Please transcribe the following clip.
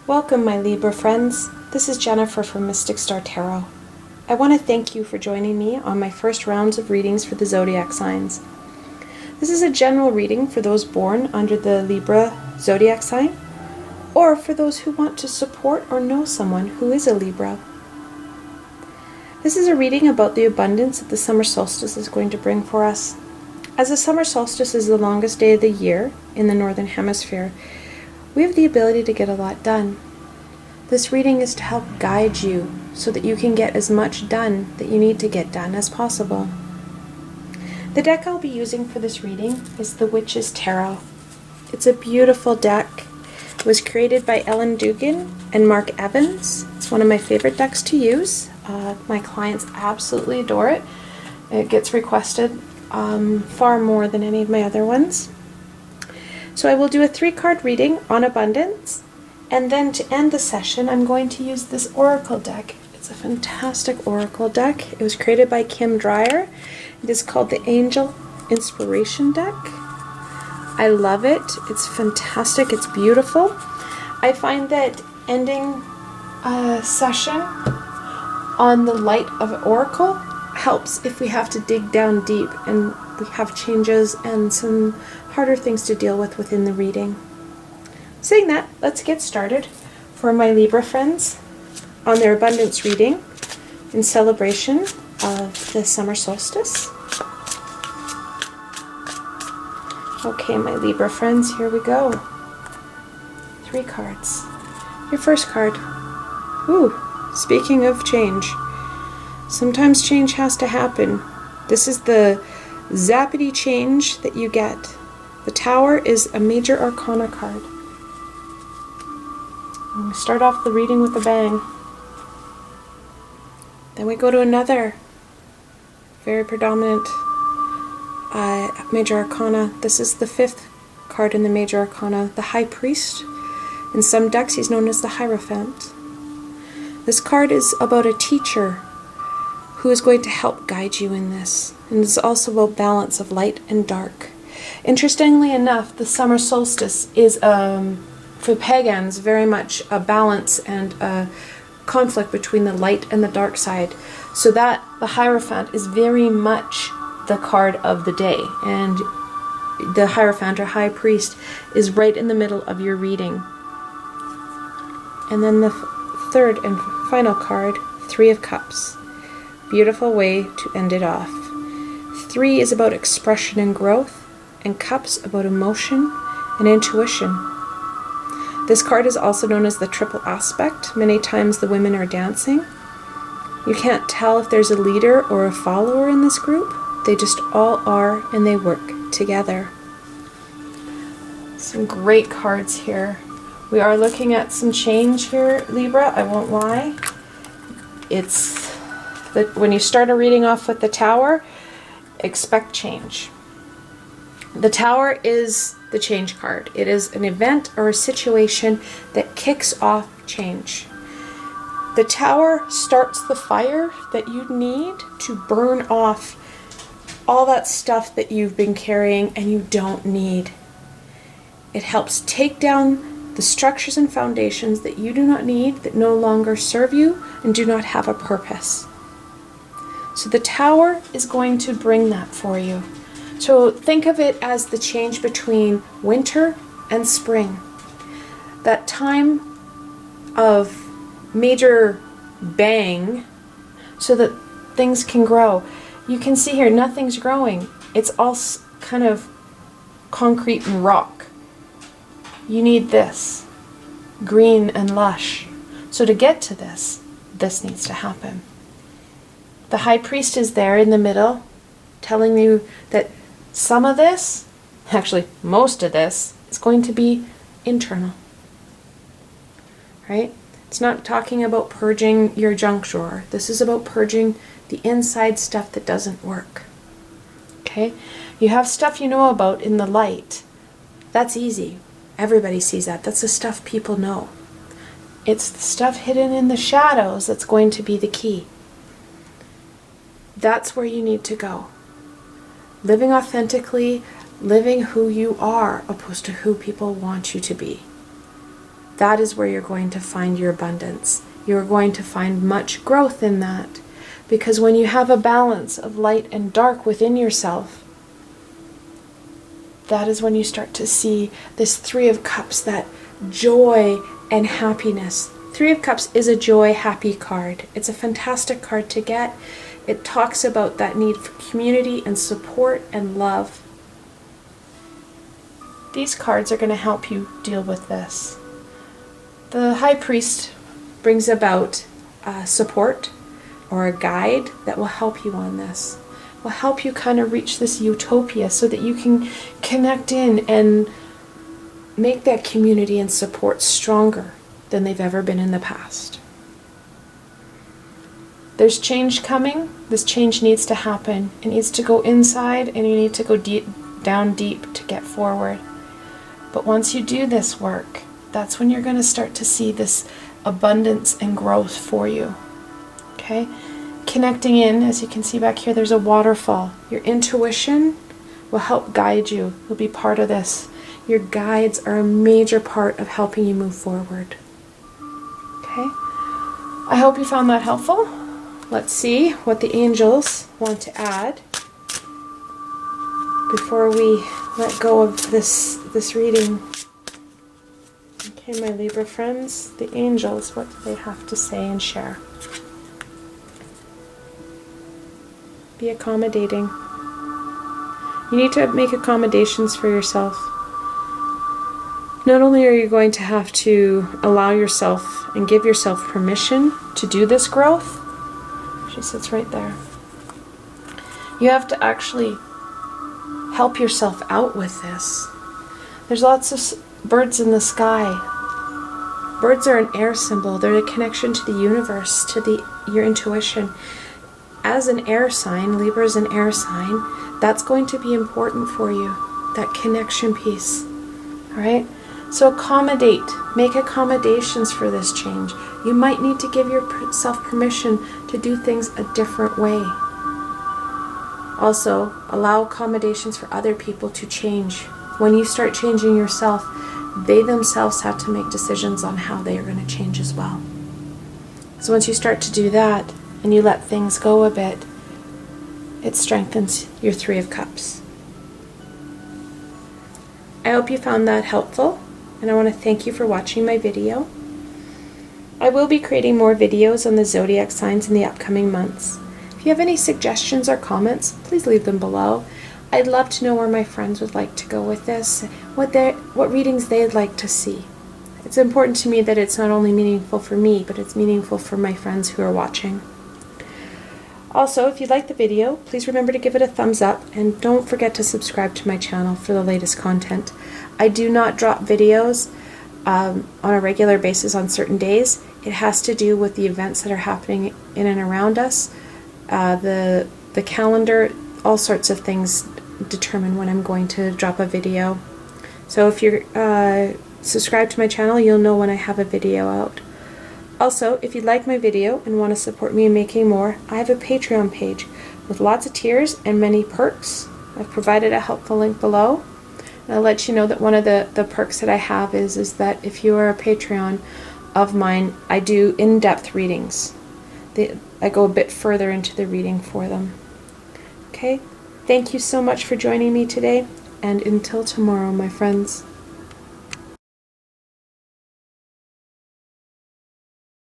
Welcome, my Libra friends. This is Jennifer from Mystic Star Tarot. I want to thank you for joining me on my first rounds of readings for the zodiac signs. This is a general reading for those born under the Libra zodiac sign, or for those who want to support or know someone who is a Libra. This is a reading about the abundance that the summer solstice is going to bring for us. As the summer solstice is the longest day of the year in the Northern Hemisphere, we have the ability to get a lot done. This reading is to help guide you so that you can get as much done that you need to get done as possible. The deck I'll be using for this reading is the Witch's Tarot. It's a beautiful deck. It was created by Ellen Dugan and Mark Evans. It's one of my favorite decks to use. My clients absolutely adore it. It gets requested far more than any of my other ones. So I will do a 3-card reading on abundance, and then to end the session I'm going to use this oracle deck. It's a fantastic oracle deck. It was created by Kim Dreyer. It is called the Angel Inspiration Deck. I love it. It's fantastic. It's beautiful. I find that ending a session on the light of oracle helps if we have to dig down deep and we have changes and some harder things to deal with within the reading. Saying that, let's get started for my Libra friends on their abundance reading in celebration of the summer solstice. Okay, my Libra friends, here we go. 3 cards. Your first card. Ooh, speaking of change. Sometimes change has to happen. This is the zappity change that you get. The Tower is a major arcana card. And we start off the reading with a bang. Then we go to another very predominant major arcana. This is the 5th card in the major arcana, the High Priest. In some decks he's known as the Hierophant. This card is about a teacher who is going to help guide you in this. And it's also about balance of light and dark. Interestingly enough, the summer solstice is, for pagans, very much a balance and a conflict between the light and the dark side. So that the Hierophant is very much the card of the day. And the Hierophant or High Priest is right in the middle of your reading. And then the third and final card, 3 of Cups. Beautiful way to end it off. 3 is about expression and growth, and Cups about emotion and intuition. This card is also known as the triple aspect. Many times the women are dancing. You can't tell if there's a leader or a follower in this group. They just all are, and they work together. Some great cards here. We are looking at some change here, Libra, I won't lie. It's that when you start a reading off with the Tower, expect change. The Tower is the change card. It is an event or a situation that kicks off change. The Tower starts the fire that you need to burn off all that stuff that you've been carrying and you don't need. It helps take down the structures and foundations that you do not need, that no longer serve you and do not have a purpose. So the Tower is going to bring that for you. So think of it as the change between winter and spring. That time of major bang so that things can grow. You can see here, nothing's growing. It's all kind of concrete and rock. You need this, green and lush. So to get to this needs to happen. The High Priest is there in the middle, telling you that some of this, actually most of this, is going to be internal. Right? It's not talking about purging your junk drawer. This is about purging the inside stuff that doesn't work. Okay? You have stuff you know about in the light. That's easy. Everybody sees that. That's the stuff people know. It's the stuff hidden in the shadows that's going to be the key. That's where you need to go. Living authentically, living who you are, opposed to who people want you to be. that is where you're going to find your abundance. You're going to find much growth in that. Because when you have a balance of light and dark within yourself, that is when you start to see this Three of Cups, that joy and happiness. Three of Cups is a joy, happy card. It's a fantastic card to get. It talks about that need for community and support and love. These cards are going to help you deal with this. The High Priest brings about support or a guide that will help you on this. Will help you kind of reach this utopia so that you can connect in and make that community and support stronger than they've ever been in the past. There's change coming. This change needs to happen. It needs to go inside, and you need to go down deep to get forward. But once you do this work, that's when you're going to start to see this abundance and growth for you. Okay? Connecting in, as you can see back here, there's a waterfall. Your intuition will help guide you. Will be part of this. Your guides are a major part of helping you move forward. Okay? I hope you found that helpful. Let's see what the angels want to add before we let go of this reading. Okay, my Libra friends, the angels, what do they have to say and share? Be accommodating. You need to make accommodations for yourself. Not only are you going to have to allow yourself and give yourself permission to do this growth, she sits right there. You have to actually help yourself out with this. There's lots of birds in the sky. Birds are an air symbol. They're a connection to the universe, to your intuition. As an air sign, Libra is an air sign, that's going to be important for you, that connection piece. All right? So accommodate, make accommodations for this change. You might need to give yourself permission to do things a different way. Also, allow accommodations for other people to change. When you start changing yourself, they themselves have to make decisions on how they are going to change as well. So once you start to do that, and you let things go a bit, it strengthens your Three of Cups. I hope you found that helpful, and I want to thank you for watching my video. I will be creating more videos on the zodiac signs in the upcoming months. If you have any suggestions or comments, please leave them below. I'd love to know where my friends would like to go with this, what readings they'd like to see. It's important to me that it's not only meaningful for me, but it's meaningful for my friends who are watching. Also, if you like the video, please remember to give it a thumbs up, and don't forget to subscribe to my channel for the latest content. I do not drop videos on a regular basis on certain days. It has to do with the events that are happening in and around us. The calendar, all sorts of things determine when I'm going to drop a video. So if you're subscribed to my channel, you'll know when I have a video out. Also, if you like my video and want to support me in making more, I have a Patreon page with lots of tiers and many perks. I've provided a helpful link below. And I'll let you know that one of the perks that I have is that if you are a Patreon of mine, I do in-depth readings. I go a bit further into the reading for them. Okay? Thank you so much for joining me today, and until tomorrow, my friends.